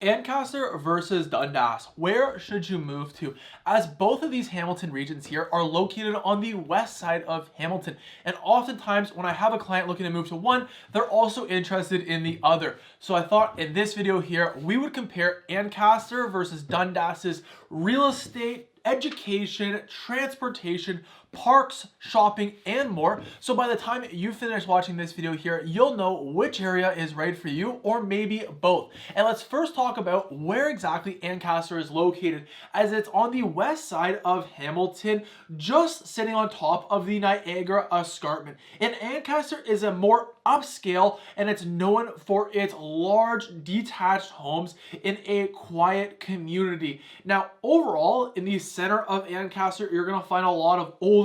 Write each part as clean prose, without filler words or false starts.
Ancaster versus Dundas. Where should you move to? As both of these Hamilton regions here are located on the west side of Hamilton. And oftentimes when I have a client looking to move to one, they're also interested in the other. So I thought in this video here, we would compare Ancaster versus Dundas's real estate, education, transportation, parks, shopping, and more. So by the time you finish watching this video here, you'll know which area is right for you, or maybe both. And let's first talk about where exactly Ancaster is located, as it's on the west side of Hamilton, just sitting on top of the Niagara Escarpment. And Ancaster is a more upscale, and it's known for its large detached homes in a quiet community. Now, overall, in the center of Ancaster, you're going to find a lot of older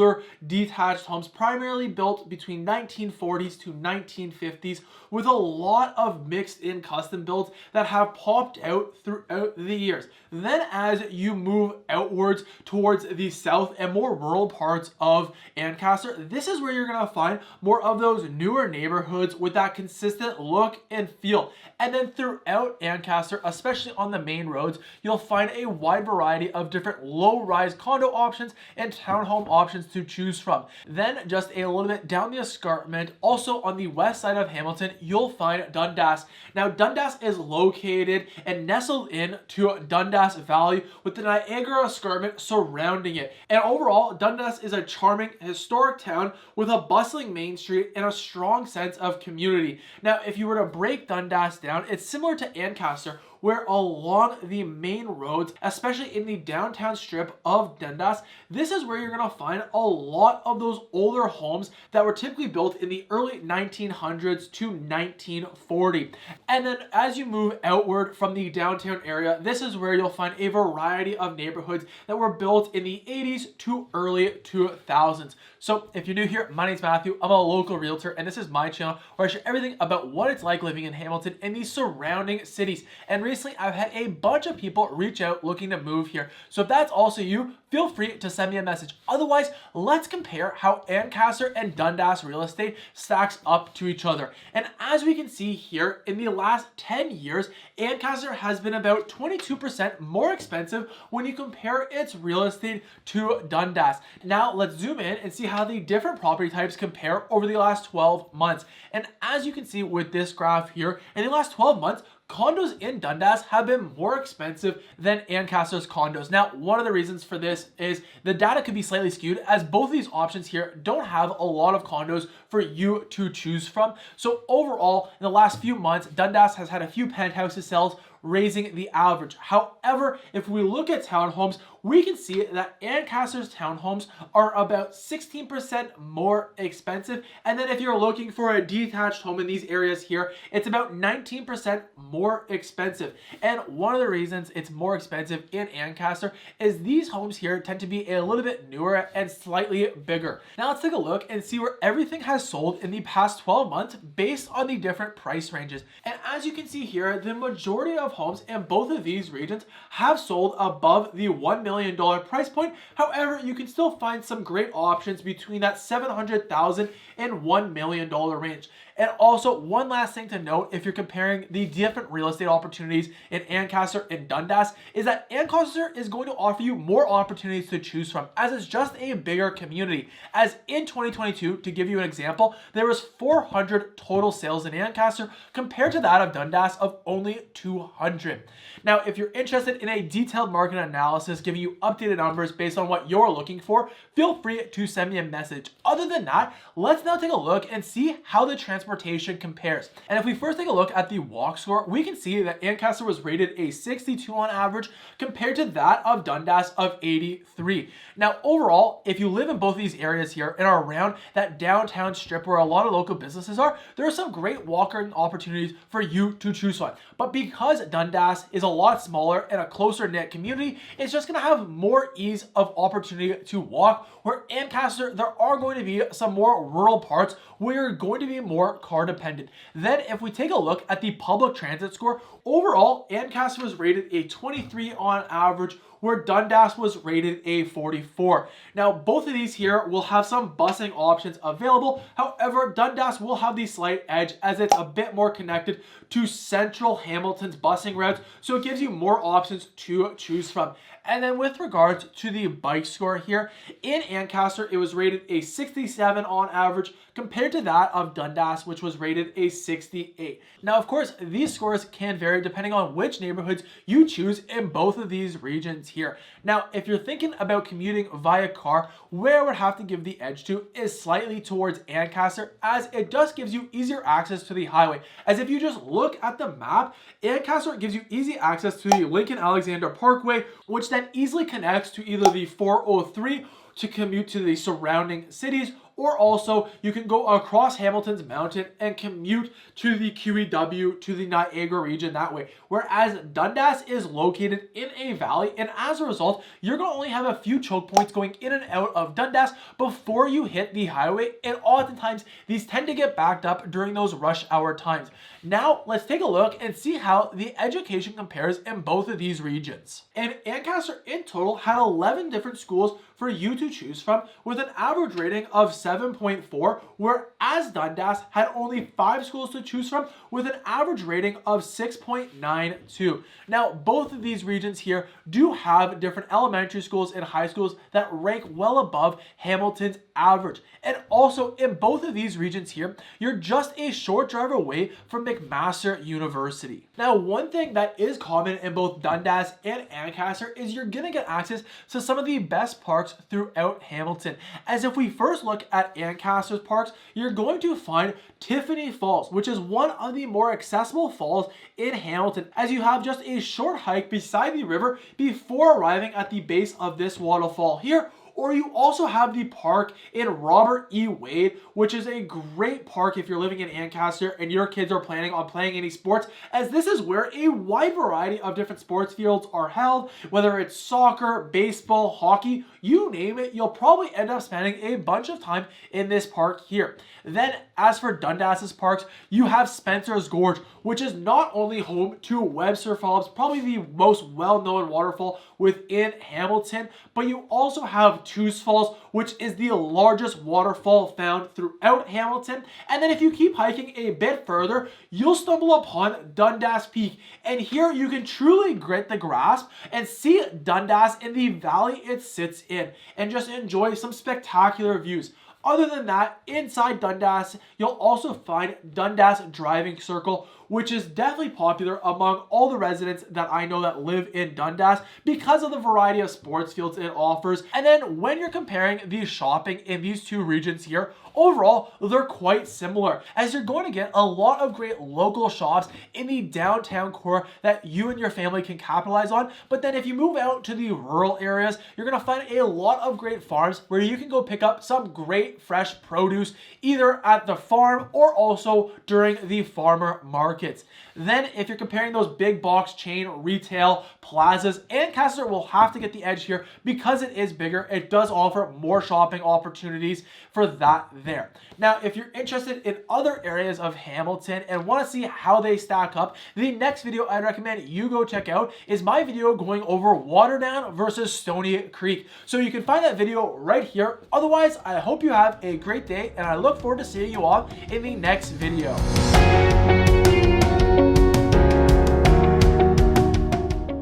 detached homes, primarily built between 1940s to 1950s, with a lot of mixed in custom builds that have popped out throughout the years. Then as you move outwards towards the south and more rural parts of Ancaster, this is where you're going to find more of those newer neighborhoods with that consistent look and feel. And then throughout Ancaster, especially on the main roads, you'll find a wide variety of different low-rise condo options and townhome options to choose from. Then just a little bit down the escarpment, also on the west side of Hamilton, you'll find Dundas. Now Dundas is located and nestled into Dundas Valley with the Niagara Escarpment surrounding it. And overall, Dundas is a charming historic town with a bustling main street and a strong sense of community. Now if you were to break Dundas down, it's similar to Ancaster, where along the main roads, especially in the downtown strip of Dundas, this is where you're going to find a lot of those older homes that were typically built in the early 1900s to 1940. And then as you move outward from the downtown area, this is where you'll find a variety of neighborhoods that were built in the 80s to early 2000s. So if you're new here, my name's Matthew. I'm a local realtor, and this is my channel where I share everything about what it's like living in Hamilton and the surrounding cities. And recently, I've had a bunch of people reach out looking to move here. So if that's also you, feel free to send me a message. Otherwise, let's compare how Ancaster and Dundas real estate stacks up to each other. And as we can see here, in the last 10 years, Ancaster has been about 22% more expensive when you compare its real estate to Dundas. Now let's zoom in and see how the different property types compare over the last 12 months. And as you can see with this graph here, in the last 12 months, condos in Dundas have been more expensive than Ancaster's condos. Now, one of the reasons for this is the data could be slightly skewed, as both of these options here don't have a lot of condos for you to choose from. So overall, in the last few months, Dundas has had a few penthouses sales, raising the average. However, if we look at townhomes, we can see that Ancaster's townhomes are about 16% more expensive. And then if you're looking for a detached home in these areas here, it's about 19% more expensive. And one of the reasons it's more expensive in Ancaster is these homes here tend to be a little bit newer and slightly bigger. Now let's take a look and see where everything has sold in the past 12 months based on the different price ranges. And as you can see here, the majority of homes in both of these regions have sold above the $1 million price point. However, you can still find some great options between that $700,000 and $1 million range. And also, one last thing to note, if you're comparing the different real estate opportunities in Ancaster and Dundas, is that Ancaster is going to offer you more opportunities to choose from, as it's just a bigger community. As in 2022, to give you an example, there was 400 total sales in Ancaster compared to that of Dundas of only 200. Now, if you're interested in a detailed market analysis giving you updated numbers based on what you're looking for, feel free to send me a message. Other than that, let's now take a look and see how the transportation compares. And if we first take a look at the walk score, we can see that Ancaster was rated a 62 on average compared to that of Dundas of 83. Now, overall, if you live in both of these areas here and are around that downtown strip where a lot of local businesses are, there are some great walking opportunities for you to choose from. But because Dundas is a lot smaller and a closer knit community, it's just going to have more ease of opportunity to walk, where Ancaster, there are going to be some more rural parts where you're going to be more more car dependent. Then if we take a look at the public transit score, overall, Ancaster was rated a 23 on average, where Dundas was rated a 44. Now, both of these here will have some busing options available. However, Dundas will have the slight edge as it's a bit more connected to central Hamilton's busing routes, so it gives you more options to choose from. And then with regards to the bike score here, in Ancaster, it was rated a 67 on average compared to that of Dundas, which was rated a 68. Now, of course, these scores can vary depending on which neighborhoods you choose in both of these regions here. Now, if you're thinking about commuting via car, where I would have to give the edge to is slightly towards Ancaster, as it just gives you easier access to the highway. As if you just look at the map, Ancaster gives you easy access to the Lincoln Alexander Parkway, which then easily connects to either the 403 to commute to the surrounding cities, or also you can go across Hamilton's Mountain and commute to the QEW, to the Niagara region that way. Whereas Dundas is located in a valley, and as a result, you're going to only have a few choke points going in and out of Dundas before you hit the highway, and oftentimes these tend to get backed up during those rush hour times. Now, let's take a look and see how the education compares in both of these regions. And Ancaster in total had 11 different schools for you to choose from, with an average rating of 7.4, whereas Dundas had only 5 schools to choose from with an average rating of 6.92. Now, both of these regions here do have different elementary schools and high schools that rank well above Hamilton's average. And also in both of these regions here, you're just a short drive away from McMaster University. Now, one thing that is common in both Dundas and Ancaster is you're gonna get access to some of the best parks throughout Hamilton. As if we first look at Ancaster's parks, you're going to find Tiffany Falls, which is one of the more accessible falls in Hamilton, as you have just a short hike beside the river before arriving at the base of this waterfall here. Or you also have the park in Robert E. Wade, which is a great park if you're living in Ancaster and your kids are planning on playing any sports, as this is where a wide variety of different sports fields are held, whether it's soccer, baseball, hockey, you name it, you'll probably end up spending a bunch of time in this park here. Then, as for Dundas's parks, you have Spencer's Gorge, which is not only home to Webster Falls, probably the most well-known waterfall within Hamilton, but you also have Tooth Falls, which is the largest waterfall found throughout Hamilton. And then if you keep hiking a bit further, you'll stumble upon Dundas Peak. And here you can truly grit the grasp and see Dundas in the valley it sits in, and just enjoy some spectacular views. Other than that, inside Dundas, you'll also find Dundas Driving Circle, which is definitely popular among all the residents that I know that live in Dundas because of the variety of sports fields it offers. And then when you're comparing the shopping in these two regions here, overall, they're quite similar, as you're going to get a lot of great local shops in the downtown core that you and your family can capitalize on. But then if you move out to the rural areas, you're going to find a lot of great farms where you can go pick up some great fresh produce either at the farm or also during the farmer markets. Then if you're comparing those big box chain retail plazas, Ancaster will have to get the edge here because it is bigger. It does offer more shopping opportunities for that there. Now, if you're interested in other areas of Hamilton and want to see how they stack up, the next video I'd recommend you go check out is my video going over Waterdown versus Stony Creek. So you can find that video right here. Otherwise, I hope you have a great day, and I look forward to seeing you all in the next video.